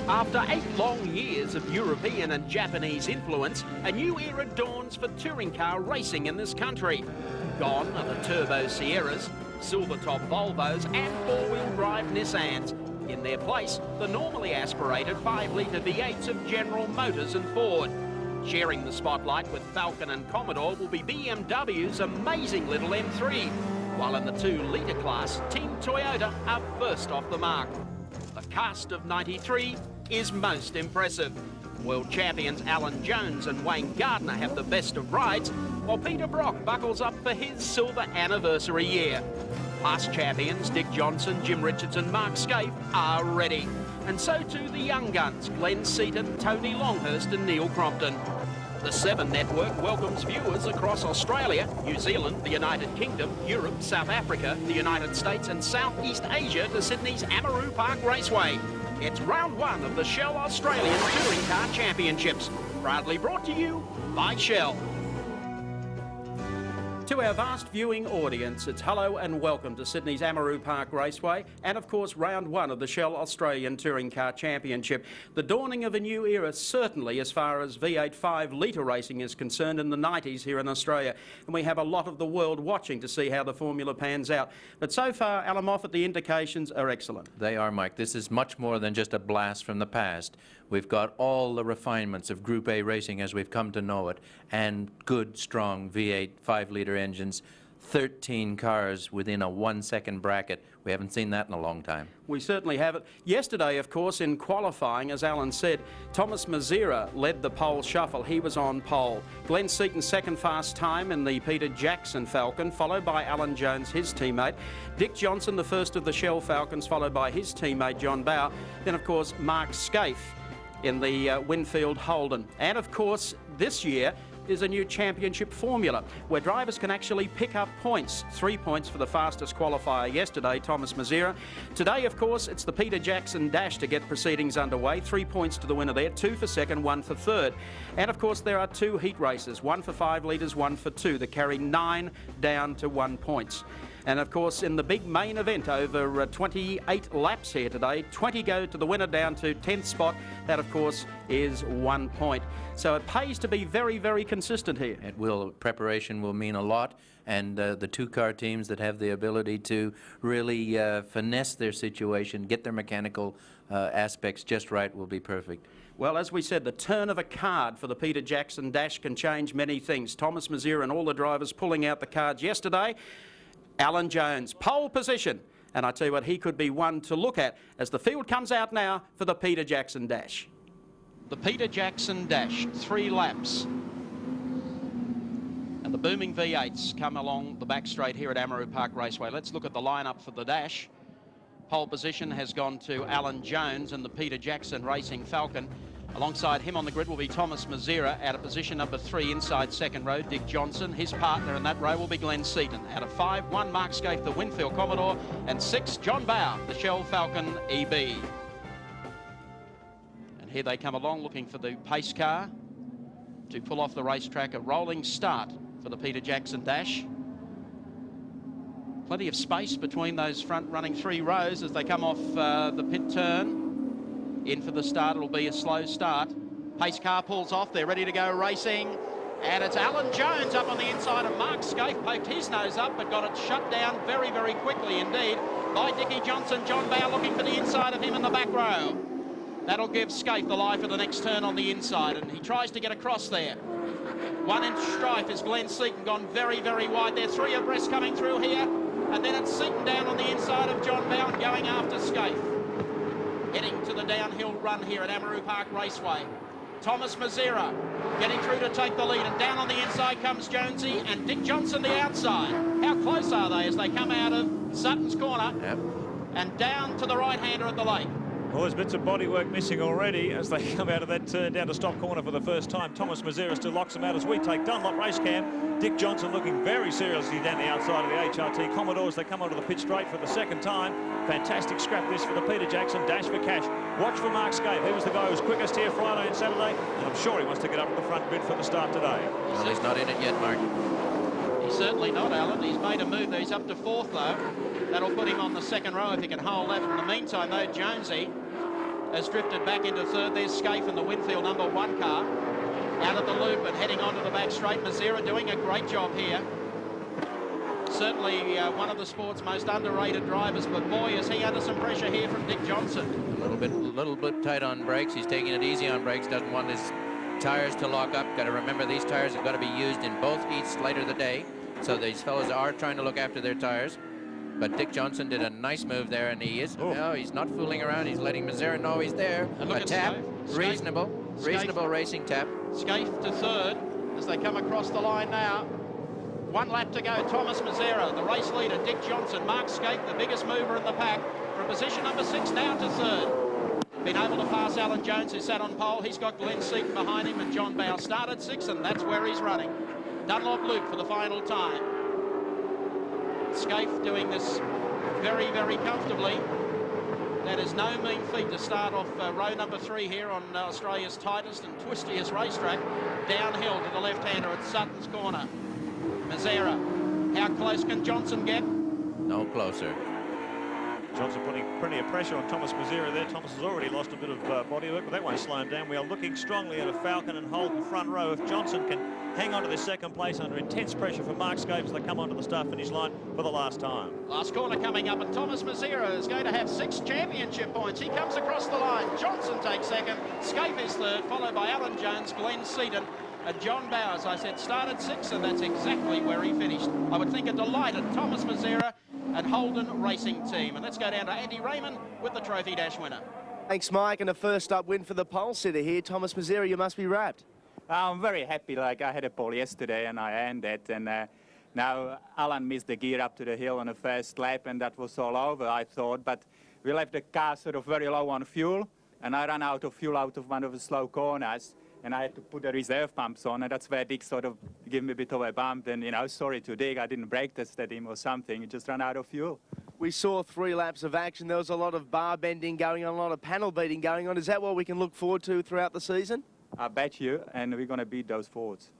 After 8 long years of European and Japanese influence, a new era dawns for touring car racing in this country. Gone are the turbo Sierras, silver-top Volvos and four-wheel drive Nissans. In their place, the normally aspirated 5-litre V8s of General Motors and Ford. Sharing the spotlight with Falcon and Commodore will be BMW's amazing little M3, while in the 2-litre class, Team Toyota are first off the mark. The cast of 93 is most impressive. World champions Alan Jones and Wayne Gardner have the best of rides, while Peter Brock buckles up for his silver anniversary year. Past champions Dick Johnson, Jim Richardson, Mark Scaife are ready. And so too the young guns, Glenn Seaton, Tony Longhurst and Neil Crompton. The 7 network welcomes viewers across Australia, New Zealand, the United Kingdom, Europe, South Africa, the United States and Southeast Asia to Sydney's Amaroo Park Raceway. It's round 1 of the Shell Australian Touring Car Championships, proudly brought to you by Shell. To our vast viewing audience, it's hello and welcome to Sydney's Amaroo Park Raceway and, of course, round 1 of the Shell Australian Touring Car Championship. The dawning of a new era, certainly as far as V8 5-litre racing is concerned in the 90s here in Australia. And we have a lot of the world watching to see how the formula pans out. But so far, Alan Moffat, the indications are excellent. They are, Mike. This is much more than just a blast from the past. We've got all the refinements of Group A racing as we've come to know it, and good, strong V8 5-litre engines, 13 cars within a 1-second bracket. We haven't seen that in a long time. We certainly haven't. Yesterday, of course, in qualifying, as Alan said, Thomas Mazera led the pole shuffle. He was on pole. Glenn Seaton, second fast time in the Peter Jackson Falcon, followed by Alan Jones, his teammate. Dick Johnson, the first of the Shell Falcons, followed by his teammate John Bower. Then, of course, Mark Scaife in the Winfield Holden. And of course, this year is a new championship formula where drivers can actually pick up points. 3 points for the fastest qualifier yesterday, Thomas Mazera. Today, of course, it's the Peter Jackson Dash to get proceedings underway. 3 points to the winner there, 2 for second, 1 for third. And of course, there are 2 heat races, 1 for 5 litres, 1 for 2, that carry 9 down to 1 points. And of course, in the big main event over 28 laps here today, 20 go to the winner down to 10th spot. That, of course, is 1 point. So it pays to be very, very consistent here. It will. Preparation will mean a lot, and the 2-car teams that have the ability to really finesse their situation, get their mechanical aspects just right, will be perfect. Well, as we said, the turn of a card for the Peter Jackson Dash can change many things. Thomas Mazera and all the drivers pulling out the cards yesterday. Alan Jones, pole position. And I tell you what, he could be one to look at as the field comes out now for the Peter Jackson Dash. The Peter Jackson Dash, 3 laps. And the booming V8s come along the back straight here at Amaroo Park Raceway. Let's look at the lineup for the Dash. Pole position has gone to Alan Jones and the Peter Jackson Racing Falcon. Alongside him on the grid will be Thomas Mazera. Out of position number 3 inside second row, Dick Johnson. His partner in that row will be Glenn Seaton. Out of 5, 1 Mark Scaife, the Winfield Commodore, and 6 John Bower, the Shell Falcon EB. And here they come along looking for the pace car to pull off the racetrack. A rolling start for the Peter Jackson Dash. Plenty of space between those front running 3 rows as they come off the pit turn. In for the start, it'll be a slow start. Pace car pulls off, they're ready to go racing. And it's Alan Jones up on the inside of Mark Scaife, poked his nose up, but got it shut down very, very quickly indeed by Dickie Johnson. John Bower looking for the inside of him in the back row. That'll give Scaife the lie for the next turn on the inside, and he tries to get across there. 1-inch strife is Glenn Seaton, gone very, very wide there. 3 abreast coming through here, and then it's Seaton down on the inside of John Bower going after Scaife. Heading to the downhill run here at Amaroo Park Raceway. Thomas Mazera getting through to take the lead, and down on the inside comes Jonesy and Dick Johnson the outside. How close are they as they come out of Sutton's corner and down to the right-hander at the lake? Well, there's bits of bodywork missing already as they come out of that turn down to stop corner for the first time. Thomas Mazera still locks them out as we take Dunlop race cam. Dick Johnson looking very seriously down the outside of the HRT Commodore as they come onto the pit straight for the second time. Fantastic scrap this for the Peter Jackson Dash for cash. Watch for Mark Scaife. He was the guy who was quickest here Friday and Saturday, and I'm sure he wants to get up at the front bid for the start today. Well, he's not in it yet, Mark. He's certainly not, Alan. He's made a move there. He's up to 4th, though. That'll put him on the second row if he can hold that. In the meantime, though, Jonesy has drifted back into third. There's Scaife in the Winfield #1 car. Out of the loop and heading onto the back straight. Mazera doing a great job here. Certainly one of the sport's most underrated drivers, but boy, is he under some pressure here from Dick Johnson. A little bit tight on brakes. He's taking it easy on brakes. Doesn't want his tires to lock up. Got to remember these tires have got to be used in both heats later the day. So these fellas are trying to look after their tires. But Dick Johnson did a nice move there, and he is. No, he's not fooling around. He's letting Mazera know he's there. A tap, reasonable racing tap. Scaife to third as they come across the line now. 1 lap to go. Thomas Mazera, the race leader. Dick Johnson, Mark Scaife, the biggest mover in the pack, from position #6 now to third. Been able to pass Alan Jones, who sat on pole. He's got Glenn Seaton behind him, and John Bowe started 6th, and that's where he's running. Dunlop loop for the final time. Scaife doing this very, very comfortably. That is no mean feat to start off row #3 here on Australia's tightest and twistiest racetrack. Downhill to the left-hander at Sutton's Corner. Mazera, how close can Johnson get? No closer. Johnson putting plenty of pressure on Thomas Mazera there. Thomas has already lost a bit of bodywork, but that won't slow him down. We are looking strongly at a Falcon and Holden front row. If Johnson can hang on to this second place under intense pressure from Mark Scaife as they come onto the start-finish line for the last time. Last corner coming up, and Thomas Mazera is going to have 6 championship points. He comes across the line. Johnson takes second. Scaife is third, followed by Alan Jones, Glenn Seaton, and John Bowe, as I said, started 6th, and that's exactly where he finished. I would think a delighted Thomas Mazera and Holden Racing Team. And let's go down to Andy Raymond with the Trophy Dash winner. Thanks, Mike, and a first-up win for the pole sitter here. Thomas Mazera, you must be wrapped. I'm very happy. Like, I had a pole yesterday and I earned it, and now Alan missed the gear up to the hill on the first lap, and that was all over, I thought. But we left the car sort of very low on fuel, and I ran out of fuel out of one of the slow corners, and I had to put the reserve pumps on, and that's where Dick sort of gave me a bit of a bump. And, you know, sorry to Dick, I didn't brake test him or something. It just ran out of fuel. We saw 3 laps of action. There was a lot of bar bending going on, a lot of panel beating going on. Is that what we can look forward to throughout the season? I bet you, and we're going to beat those Fords.